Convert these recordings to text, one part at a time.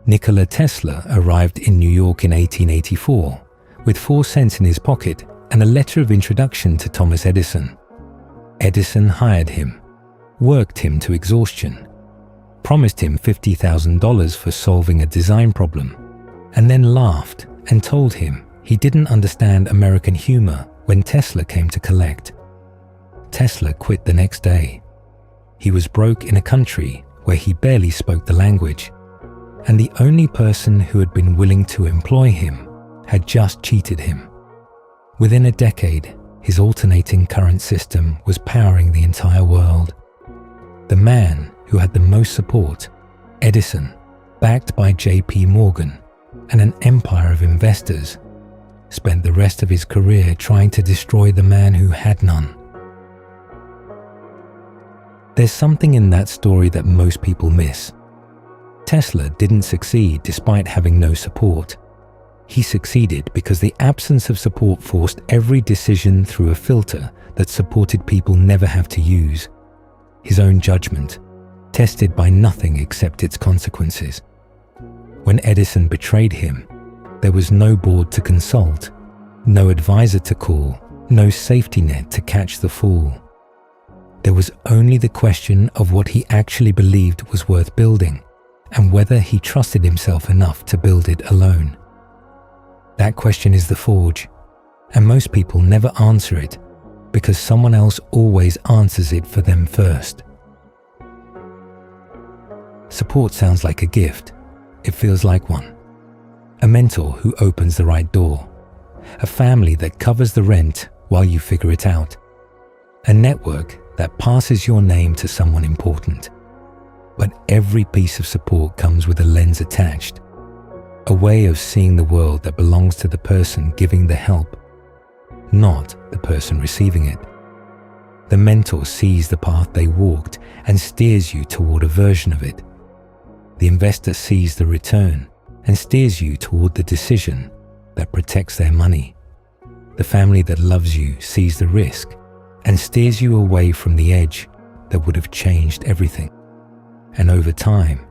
Nikola Tesla arrived in New York in 1884 with 4 cents in his pocket and a letter of introduction to Thomas Edison. Edison hired him, worked him to exhaustion, promised him $50,000 for solving a design problem, and then laughed and told him he didn't understand American humor when Tesla came to collect. Tesla quit the next day. He was broke in a country where he barely spoke the language, and the only person who had been willing to employ him had just cheated him. Within a decade, his alternating current system was powering the entire world. The man who had the most support, Edison, backed by J.P. Morgan and an empire of investors, spent the rest of his career trying to destroy the man who had none. There's something in that story that most people miss. Tesla didn't succeed despite having no support. He succeeded because the absence of support forced every decision through a filter that supported people never have to use. His own judgment, tested by nothing except its consequences. When Edison betrayed him, there was no board to consult, no advisor to call, no safety net to catch the fall. There was only the question of what he actually believed was worth building, and whether he trusted himself enough to build it alone. That question is the forge, and most people never answer it because someone else always answers it for them first. Support sounds like a gift. It feels like one. A mentor who opens the right door. A family that covers the rent while you figure it out. A network that passes your name to someone important. But every piece of support comes with a lens attached. A way of seeing the world that belongs to the person giving the help, not the person receiving it. The mentor sees the path they walked and steers you toward a version of it. The investor sees the return and steers you toward the decision that protects their money. The family that loves you sees the risk and steers you away from the edge that would have changed everything. And over time,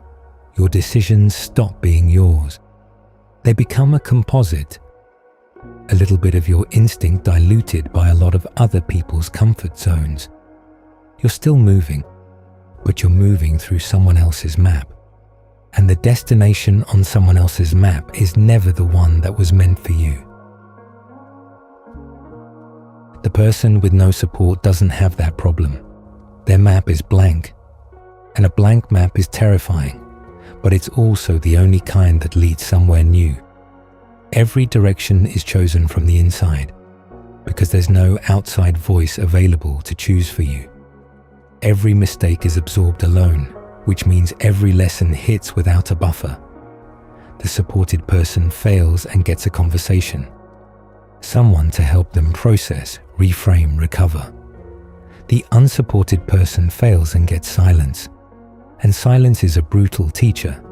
your decisions stop being yours. They become a composite, a little bit of your instinct diluted by a lot of other people's comfort zones. You're still moving, but you're moving through someone else's map. And the destination on someone else's map is never the one that was meant for you. The person with no support doesn't have that problem. Their map is blank, and a blank map is terrifying, but it's also the only kind that leads somewhere new. Every direction is chosen from the inside, because there's no outside voice available to choose for you. Every mistake is absorbed alone, which means every lesson hits without a buffer. The supported person fails and gets a conversation. Someone to help them process, reframe, recover. The unsupported person fails and gets silence. And silence is a brutal teacher,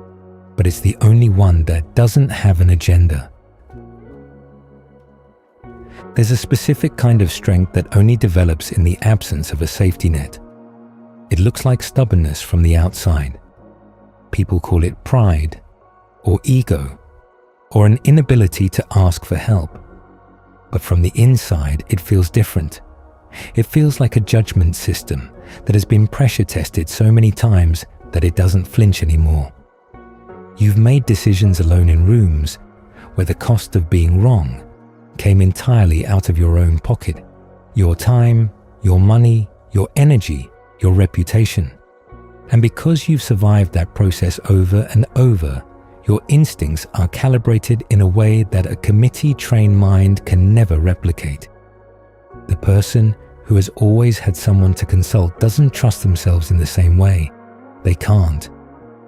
but it's the only one that doesn't have an agenda. There's a specific kind of strength that only develops in the absence of a safety net. It looks like stubbornness from the outside. People call it pride, or ego, or an inability to ask for help. But from the inside, it feels different. It feels like a judgment system that has been pressure tested so many times that it doesn't flinch anymore. You've made decisions alone in rooms where the cost of being wrong came entirely out of your own pocket. Your time, your money, your energy, your reputation. And because you've survived that process over and over, your instincts are calibrated in a way that a committee-trained mind can never replicate. The person who has always had someone to consult doesn't trust themselves in the same way. They can't.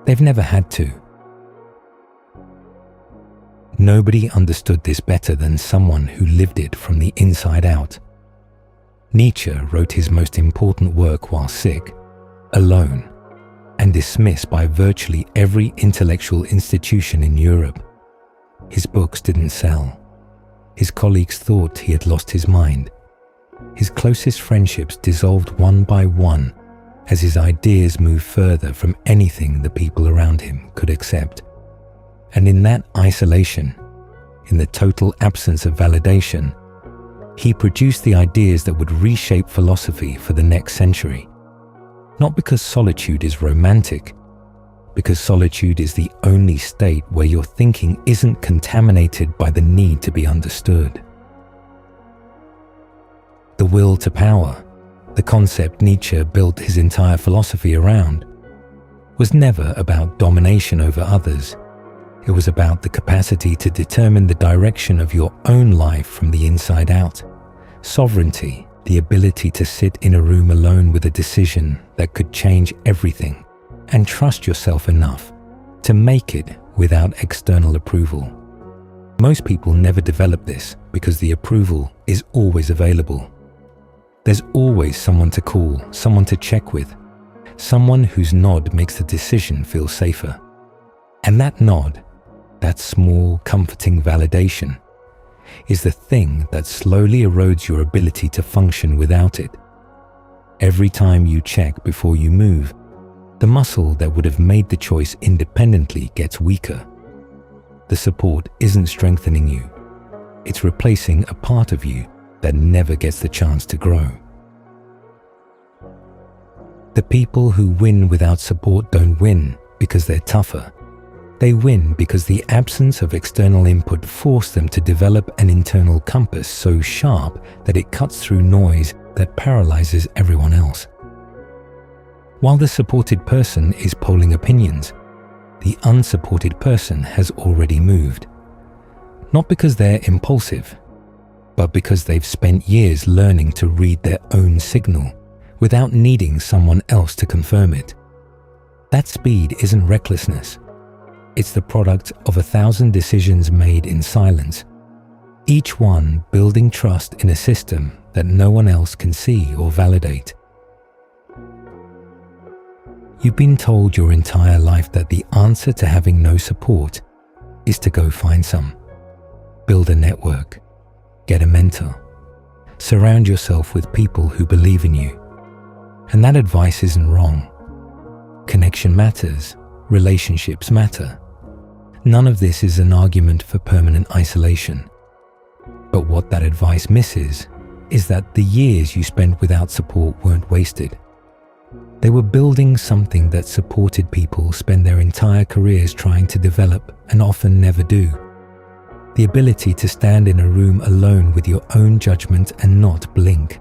They've never had to. Nobody understood this better than someone who lived it from the inside out. Nietzsche wrote his most important work while sick, alone, and dismissed by virtually every intellectual institution in Europe. His books didn't sell. His colleagues thought he had lost his mind. His closest friendships dissolved one by one as his ideas moved further from anything the people around him could accept. And in that isolation, in the total absence of validation, he produced the ideas that would reshape philosophy for the next century. Not because solitude is romantic, because solitude is the only state where your thinking isn't contaminated by the need to be understood. The will to power, the concept Nietzsche built his entire philosophy around, was never about domination over others. It was about the capacity to determine the direction of your own life from the inside out. Sovereignty, the ability to sit in a room alone with a decision that could change everything, and trust yourself enough to make it without external approval. Most people never develop this because the approval is always available. There's always someone to call, someone to check with, someone whose nod makes the decision feel safer. And that nod, that small, comforting validation, is the thing that slowly erodes your ability to function without it. Every time you check before you move, the muscle that would have made the choice independently gets weaker. The support isn't strengthening you. It's replacing a part of you that never gets the chance to grow. The people who win without support don't win because they're tougher. They win because the absence of external input forced them to develop an internal compass so sharp that it cuts through noise that paralyzes everyone else. While the supported person is polling opinions, the unsupported person has already moved. Not because they're impulsive, but because they've spent years learning to read their own signal without needing someone else to confirm it. That speed isn't recklessness. It's the product of 1,000 decisions made in silence, each one building trust in a system that no one else can see or validate. You've been told your entire life that the answer to having no support is to go find some. Build a network, get a mentor, surround yourself with people who believe in you. And that advice isn't wrong. Connection matters, relationships matter. None of this is an argument for permanent isolation. But what that advice misses is that the years you spent without support weren't wasted. They were building something that supported people spend their entire careers trying to develop and often never do. The ability to stand in a room alone with your own judgment and not blink.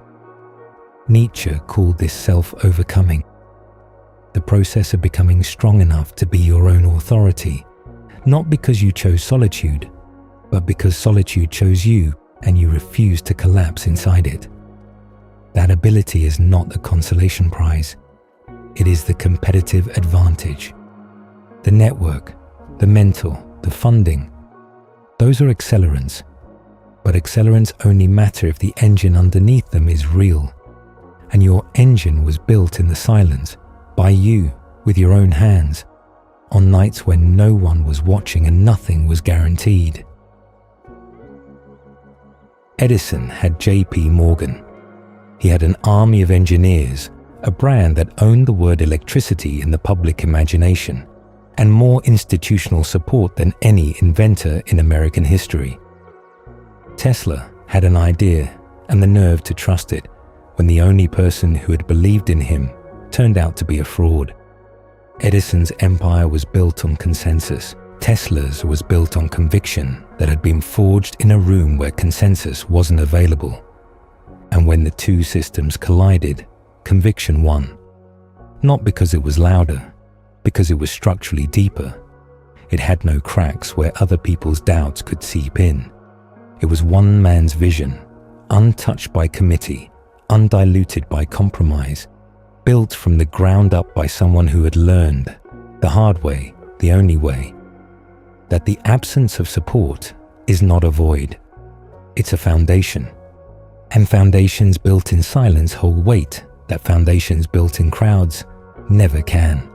Nietzsche called this self-overcoming. The process of becoming strong enough to be your own authority, not because you chose solitude, but because solitude chose you and you refused to collapse inside it. That ability is not the consolation prize. It is the competitive advantage. The network, the mentor, the funding, those are accelerants. But accelerants only matter if the engine underneath them is real. And your engine was built in the silence, by you, with your own hands, on nights when no one was watching and nothing was guaranteed. Edison had J.P. Morgan. He had an army of engineers, a brand that owned the word electricity in the public imagination, and more institutional support than any inventor in American history. Tesla had an idea and the nerve to trust it when the only person who had believed in him turned out to be a fraud. Edison's empire was built on consensus. Tesla's was built on conviction that had been forged in a room where consensus wasn't available. And when the two systems collided, conviction won. Not because it was louder, because it was structurally deeper. It had no cracks where other people's doubts could seep in. It was one man's vision, untouched by committee, undiluted by compromise, built from the ground up by someone who had learned, the hard way, the only way, that the absence of support is not a void. It's a foundation. And foundations built in silence hold weight that foundations built in crowds never can.